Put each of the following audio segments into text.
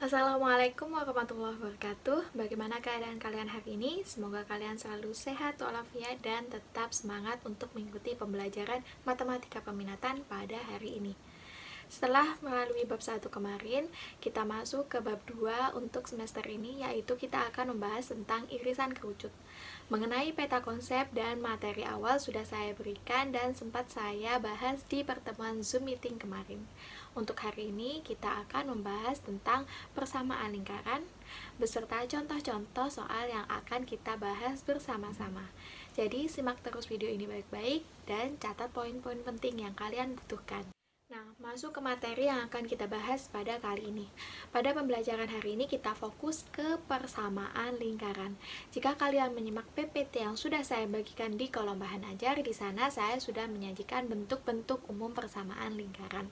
Assalamualaikum warahmatullahi wabarakatuh. Bagaimana keadaan kalian hari ini? Semoga kalian selalu sehat walafiat dan tetap semangat untuk mengikuti pembelajaran matematika peminatan pada hari ini. Setelah melalui bab 1 kemarin, kita masuk ke bab 2 untuk semester ini, yaitu kita akan membahas tentang irisan kerucut. Mengenai peta konsep dan materi awal sudah saya berikan dan sempat saya bahas di pertemuan Zoom meeting kemarin. Untuk hari ini kita akan membahas tentang persamaan lingkaran beserta contoh-contoh soal yang akan kita bahas bersama-sama. Jadi simak terus video ini baik-baik dan catat poin-poin penting yang kalian butuhkan. Nah, masuk ke materi yang akan kita bahas pada kali ini. Pada pembelajaran hari ini kita fokus ke persamaan lingkaran. Jika kalian menyimak PPT yang sudah saya bagikan di kolom bahan ajar, di sana saya sudah menyajikan bentuk-bentuk umum persamaan lingkaran.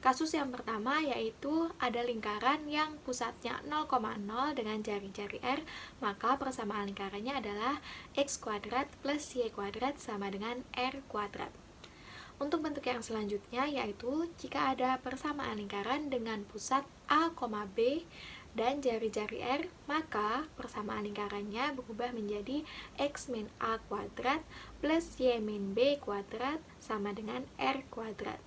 Kasus yang pertama yaitu ada lingkaran yang pusatnya 0,0 dengan jari-jari R, maka persamaan lingkarannya adalah x kuadrat plus y kuadrat sama dengan R kuadrat. Untuk bentuk yang selanjutnya yaitu jika ada persamaan lingkaran dengan pusat A, B dan jari-jari R, maka persamaan lingkarannya berubah menjadi x min A kuadrat plus y min B kuadrat sama dengan R kuadrat.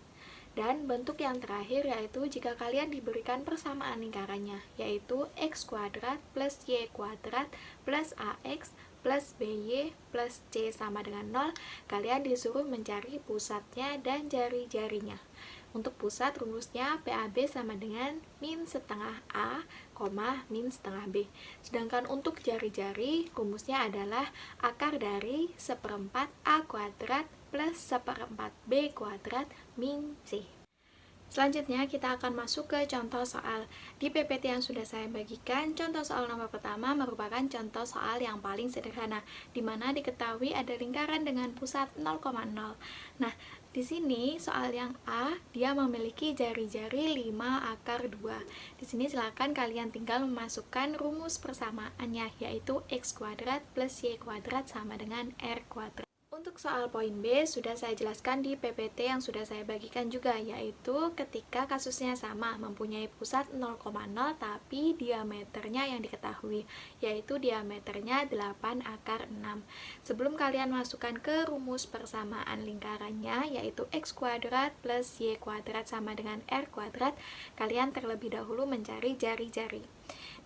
Dan bentuk yang terakhir yaitu jika kalian diberikan persamaan lingkarannya, yaitu x kuadrat plus y kuadrat plus ax plus by plus c sama dengan 0, kalian disuruh mencari pusatnya dan jari-jarinya. Untuk pusat rumusnya PAB sama dengan min setengah A, min setengah B. Sedangkan untuk jari-jari rumusnya adalah akar dari seperempat A kuadrat plus seperempat B kuadrat min C. Selanjutnya kita akan masuk ke contoh soal. Di PPT yang sudah saya bagikan, contoh soal nomor pertama merupakan contoh soal yang paling sederhana, di mana diketahui ada lingkaran dengan pusat 0,0. Nah, di sini soal yang A, dia memiliki jari-jari 5 akar 2. Di sini silakan kalian tinggal memasukkan rumus persamaannya, yaitu x kuadrat plus y kuadrat sama dengan r kuadrat. Untuk soal poin B sudah saya jelaskan di PPT yang sudah saya bagikan juga, yaitu ketika kasusnya sama, mempunyai pusat 0,0 tapi diameternya yang diketahui, yaitu diameternya 8 akar 6. Sebelum kalian masukkan ke rumus persamaan lingkarannya, yaitu x kuadrat plus y kuadrat sama dengan r kuadrat, kalian terlebih dahulu mencari jari-jari.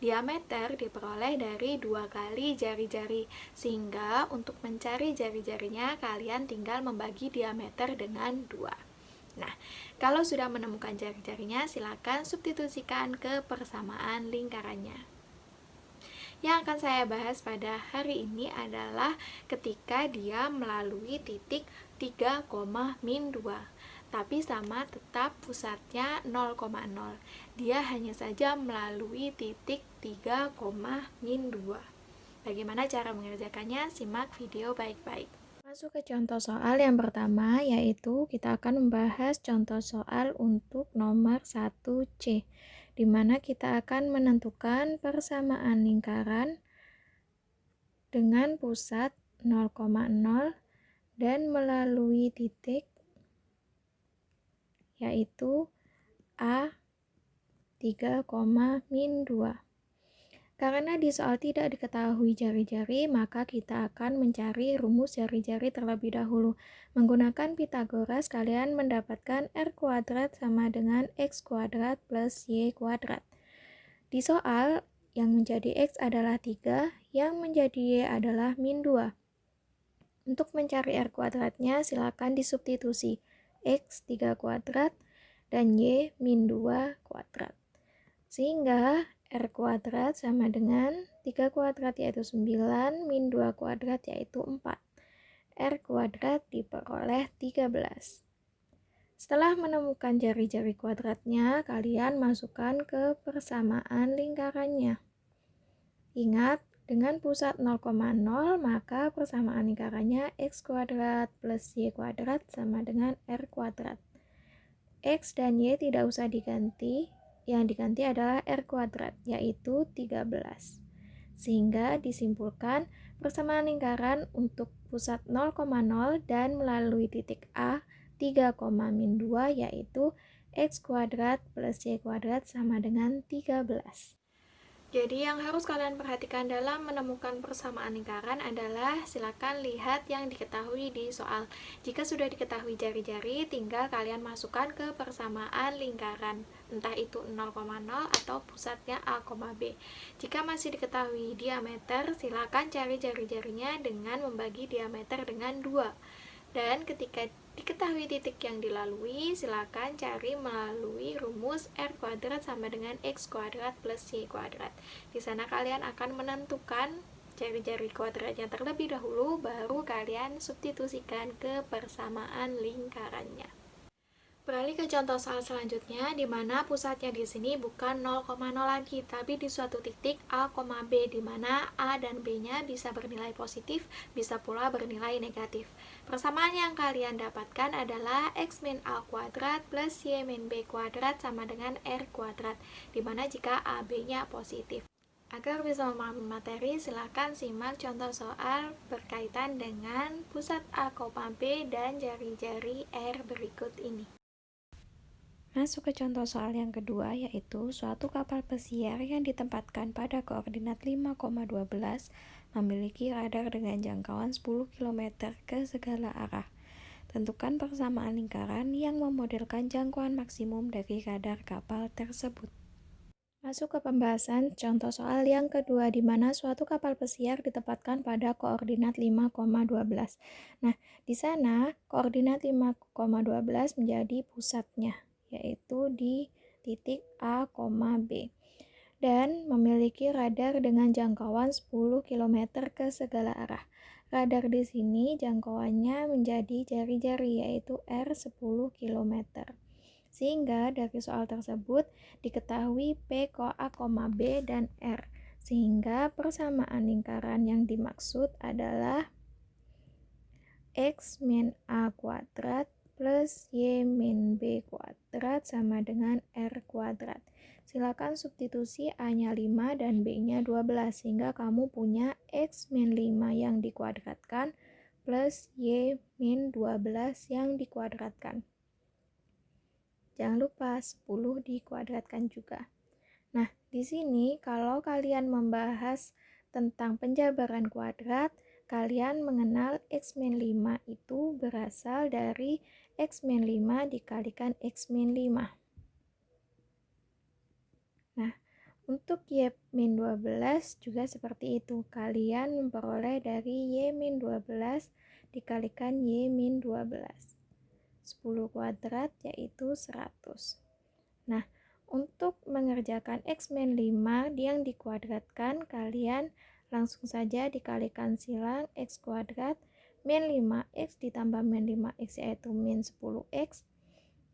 Diameter diperoleh dari 2 kali jari-jari, sehingga untuk mencari jari-jarinya kalian tinggal membagi diameter dengan 2. Nah, kalau sudah menemukan jari-jarinya, silakan substitusikan ke persamaan lingkarannya. Yang akan saya bahas pada hari ini adalah ketika dia melalui titik 3, min 2, tapi sama tetap pusatnya 0,0. Dia hanya saja melalui titik 3, min 2. Bagaimana cara mengerjakannya? Simak video baik-baik. Masuk ke contoh soal yang pertama, yaitu kita akan membahas contoh soal untuk nomor 1C, di mana kita akan menentukan persamaan lingkaran dengan pusat 0,0 dan melalui titik yaitu A 3, min 2. Karena di soal tidak diketahui jari-jari, maka kita akan mencari rumus jari-jari terlebih dahulu. Menggunakan Pythagoras, kalian mendapatkan r kuadrat sama dengan x kuadrat plus y kuadrat. Di soal, yang menjadi x adalah 3, yang menjadi y adalah min 2. Untuk mencari r kuadratnya, silakan disubstitusi x 3 kuadrat dan y min 2 kuadrat. Sehingga r kuadrat sama dengan 3 kuadrat yaitu 9, min 2 kuadrat yaitu 4. R kuadrat diperoleh 13. Setelah menemukan jari-jari kuadratnya, kalian masukkan ke persamaan lingkarannya. Ingat, dengan pusat 0,0 maka persamaan lingkarannya x kuadrat plus y kuadrat sama dengan r kuadrat. X dan y tidak usah diganti, yang diganti adalah r kuadrat, yaitu 13. Sehingga disimpulkan persamaan lingkaran untuk pusat 0,0 dan melalui titik A 3, min 2 yaitu x kuadrat plus y kuadrat sama dengan 13. Jadi yang harus kalian perhatikan dalam menemukan persamaan lingkaran adalah silakan lihat yang diketahui di soal. Jika sudah diketahui jari-jari, tinggal kalian masukkan ke persamaan lingkaran, entah itu 0,0 atau pusatnya A, B. Jika masih diketahui diameter, silakan cari jari-jarinya dengan membagi diameter dengan 2. Dan ketika diketahui titik yang dilalui, silakan cari melalui rumus R kuadrat sama dengan X kuadrat plus Y kuadrat. Di sana kalian akan menentukan jari-jari kuadratnya terlebih dahulu, baru kalian substitusikan ke persamaan lingkarannya. Beralih ke contoh soal selanjutnya, di mana pusatnya di sini bukan 0,0 lagi, tapi di suatu titik A, B, di mana A dan B-nya bisa bernilai positif, bisa pula bernilai negatif. Persamaan yang kalian dapatkan adalah X min A kuadrat plus Y min B kuadrat sama dengan R kuadrat, di mana jika A, B-nya positif. Agar bisa memahami materi, silakan simak contoh soal berkaitan dengan pusat A, B, dan jari-jari R berikut ini. Masuk ke contoh soal yang kedua, yaitu suatu kapal pesiar yang ditempatkan pada koordinat 5,12 memiliki radar dengan jangkauan 10 km ke segala arah. Tentukan persamaan lingkaran yang memodelkan jangkauan maksimum dari radar kapal tersebut. Masuk ke pembahasan contoh soal yang kedua, di mana suatu kapal pesiar ditempatkan pada koordinat 5,12. Nah, di sana koordinat 5,12 menjadi pusatnya, yaitu di titik A, B, dan memiliki radar dengan jangkauan 10 km ke segala arah. Radar di sini jangkauannya menjadi jari-jari, yaitu R 10 km. Sehingga dari soal tersebut diketahui P, A, B, dan R. Sehingga persamaan lingkaran yang dimaksud adalah X min A kuadrat plus Y min B kuadrat sama dengan R kuadrat. Silakan substitusi A-nya 5 dan B-nya 12, sehingga kamu punya X min 5 yang dikuadratkan plus Y min 12 yang dikuadratkan. Jangan lupa 10 dikuadratkan juga. Nah, di sini kalau kalian membahas tentang penjabaran kuadrat, kalian mengenal X min 5 itu berasal dari X min 5 dikalikan X min 5. Nah, untuk Y min 12 juga seperti itu. Kalian memperoleh dari Y min 12 dikalikan Y min 12. 10 kuadrat yaitu 100. Nah, untuk mengerjakan X min 5 yang dikuadratkan, kalian langsung saja dikalikan silang X kuadrat min 5X ditambah min 5X yaitu min 10X,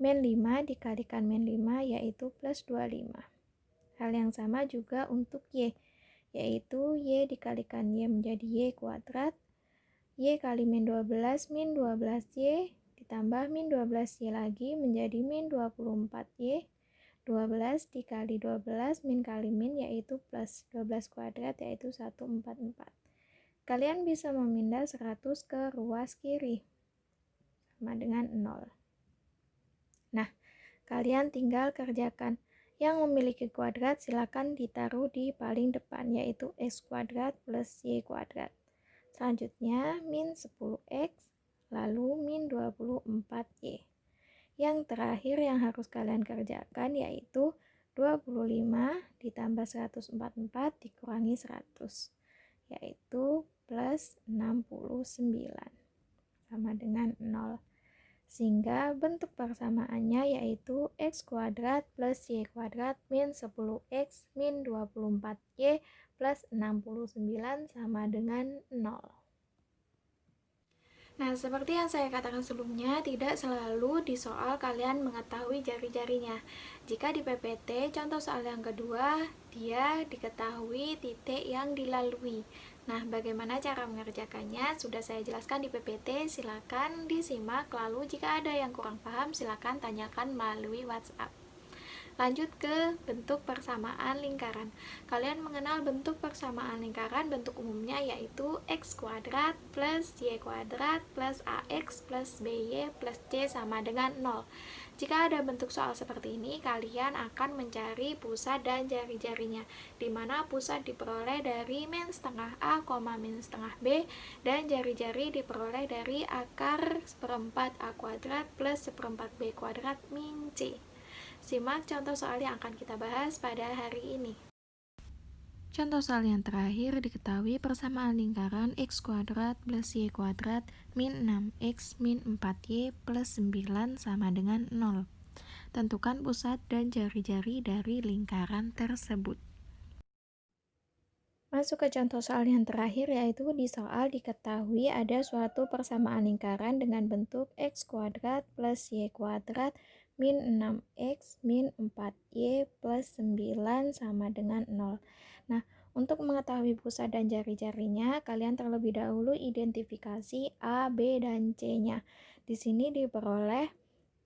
min 5 dikalikan min 5 yaitu plus 25. Hal yang sama juga untuk Y, yaitu Y dikalikan Y menjadi Y kuadrat, Y kali min 12 min 12Y ditambah min 12Y lagi menjadi min 24Y, 12 dikali 12 min kali min yaitu plus 12 kuadrat yaitu 144. Kalian bisa memindah 100 ke ruas kiri sama dengan 0. Nah, kalian tinggal kerjakan. Yang memiliki kuadrat silakan ditaruh di paling depan, yaitu X kuadrat plus Y kuadrat. Selanjutnya min 10X lalu min 24Y. Yang terakhir yang harus kalian kerjakan yaitu 25 ditambah 144 dikurangi 100, yaitu plus 69 sama dengan 0. Sehingga bentuk persamaannya yaitu X kuadrat plus Y kuadrat min 10X min 24Y plus 69 sama dengan 0. Nah, seperti yang saya katakan sebelumnya, tidak selalu di soal kalian mengetahui jari-jarinya. Jika di PPT, contoh soal yang kedua, dia diketahui titik yang dilalui. Nah, bagaimana cara mengerjakannya? Sudah saya jelaskan di PPT, silakan disimak. Lalu jika ada yang kurang paham, silakan tanyakan melalui WhatsApp. Lanjut ke bentuk persamaan lingkaran. Kalian mengenal bentuk persamaan lingkaran, bentuk umumnya yaitu x kuadrat plus y kuadrat plus ax plus by plus c sama dengan 0. Jika ada bentuk soal seperti ini, kalian akan mencari pusat dan jari-jarinya, di mana pusat diperoleh dari min setengah A, min setengah B, dan jari-jari diperoleh dari akar seperempat A kuadrat plus seperempat B kuadrat min C. Simak contoh soal yang akan kita bahas pada hari ini. Contoh soal yang terakhir diketahui persamaan lingkaran x kuadrat plus y kuadrat min 6x min 4y plus 9 sama dengan 0. Tentukan pusat dan jari-jari dari lingkaran tersebut. Masuk ke contoh soal yang terakhir, yaitu di soal diketahui ada suatu persamaan lingkaran dengan bentuk x kuadrat plus y kuadrat min 6x min 4y plus 9 sama dengan 0. Nah, untuk mengetahui pusat dan jari-jarinya, kalian terlebih dahulu identifikasi A, B, dan C-nya. Di sini diperoleh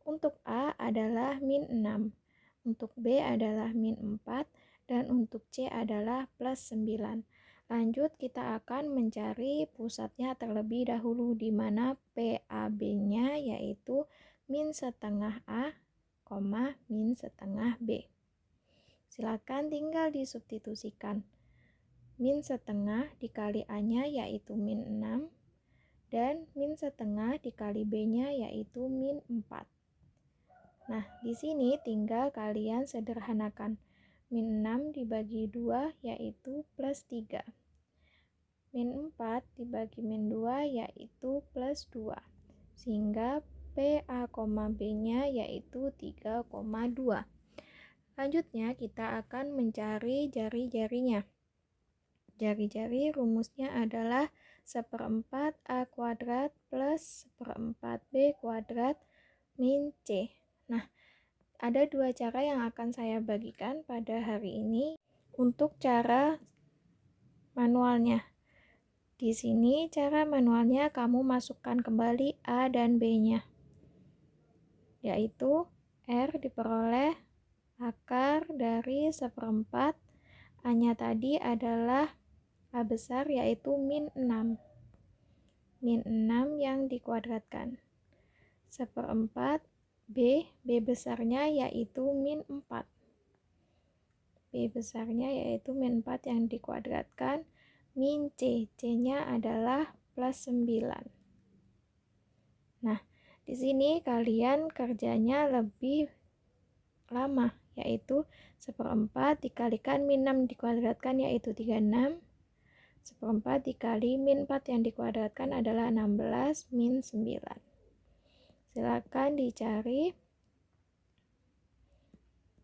untuk A adalah min 6, untuk B adalah min 4, dan untuk C adalah plus 9. Lanjut, kita akan mencari pusatnya terlebih dahulu, di mana PAB-nya yaitu min setengah A, min setengah B. Silakan tinggal disubstitusikan. Min setengah dikali A-nya yaitu min 6, dan min setengah dikali B-nya yaitu min 4. Nah, di sini tinggal kalian sederhanakan. Min 6 dibagi 2 yaitu plus 3. Min 4 dibagi min 2 yaitu plus 2. Sehingga PA, B-nya yaitu 3,2. Selanjutnya kita akan mencari jari-jarinya. Jari-jari rumusnya adalah seperempat A kuadrat plus seperempat B kuadrat min C. Nah, ada dua cara yang akan saya bagikan pada hari ini untuk cara manualnya. Di sini cara manualnya kamu masukkan kembali A dan B-nya, yaitu R diperoleh akar dari seperempat, A-nya tadi adalah A besar yaitu min 6. Min 6 yang dikuadratkan. Seperempat B besarnya yaitu min 4. B besarnya yaitu min 4 yang dikuadratkan, min C. C-nya adalah plus 9. Nah, di sini kalian kerjanya lebih lama, yaitu seperempat dikalikan min 6 dikuadratkan yaitu 36. Seperempat dikali min 4 yang dikuadratkan adalah 16 min 9. Silakan dicari.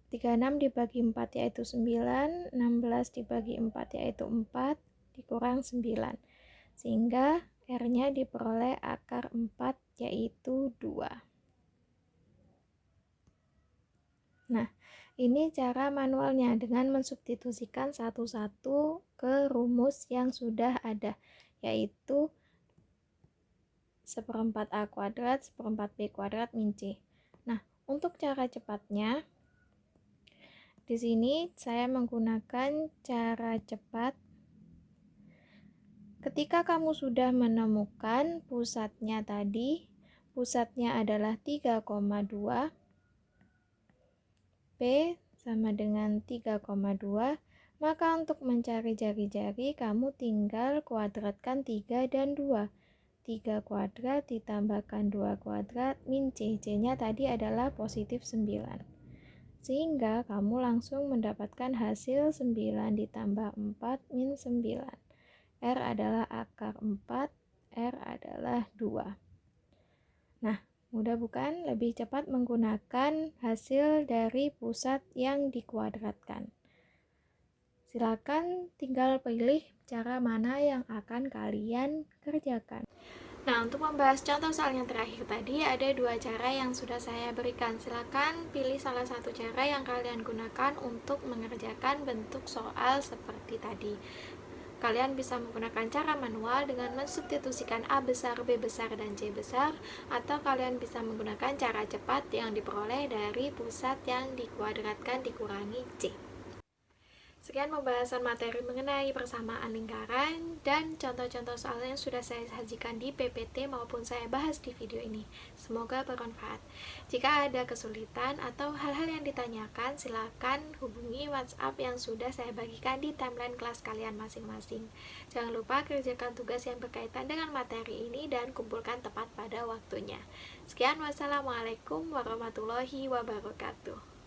36 dibagi 4 yaitu 9, 16 dibagi 4 yaitu 4, dikurang 9. Sehingga R-nya diperoleh akar 4 yaitu 2. Nah, ini cara manualnya dengan mensubstitusikan satu-satu ke rumus yang sudah ada, yaitu seperempat A kuadrat, seperempat B kuadrat min C. Nah, untuk cara cepatnya, di sini saya menggunakan cara cepat. Ketika kamu sudah menemukan pusatnya tadi, pusatnya adalah 3,2, P sama dengan 3,2, maka untuk mencari jari-jari kamu tinggal kuadratkan 3 dan 2. 3 kuadrat ditambahkan 2 kuadrat min C. C-nya tadi adalah positif 9. Sehingga kamu langsung mendapatkan hasil 9 ditambah 4 min 9. R adalah akar 4, R adalah 2. Nah, mudah bukan? Lebih cepat menggunakan hasil dari pusat yang dikuadratkan. Silakan tinggal pilih cara mana yang akan kalian kerjakan. Nah, untuk membahas contoh soal yang terakhir tadi, ada dua cara yang sudah saya berikan. Silakan pilih salah satu cara yang kalian gunakan untuk mengerjakan bentuk soal seperti tadi. Kalian bisa menggunakan cara manual dengan mensubstitusikan A besar, B besar, dan C besar, atau kalian bisa menggunakan cara cepat yang diperoleh dari pusat yang dikuadratkan dikurangi C. Sekian pembahasan materi mengenai persamaan lingkaran dan contoh-contoh soal yang sudah saya sajikan di PPT maupun saya bahas di video ini. Semoga bermanfaat. Jika ada kesulitan atau hal-hal yang ditanyakan, silakan hubungi WhatsApp yang sudah saya bagikan di timeline kelas kalian masing-masing. Jangan lupa kerjakan tugas yang berkaitan dengan materi ini dan kumpulkan tepat pada waktunya. Sekian, wassalamualaikum warahmatullahi wabarakatuh.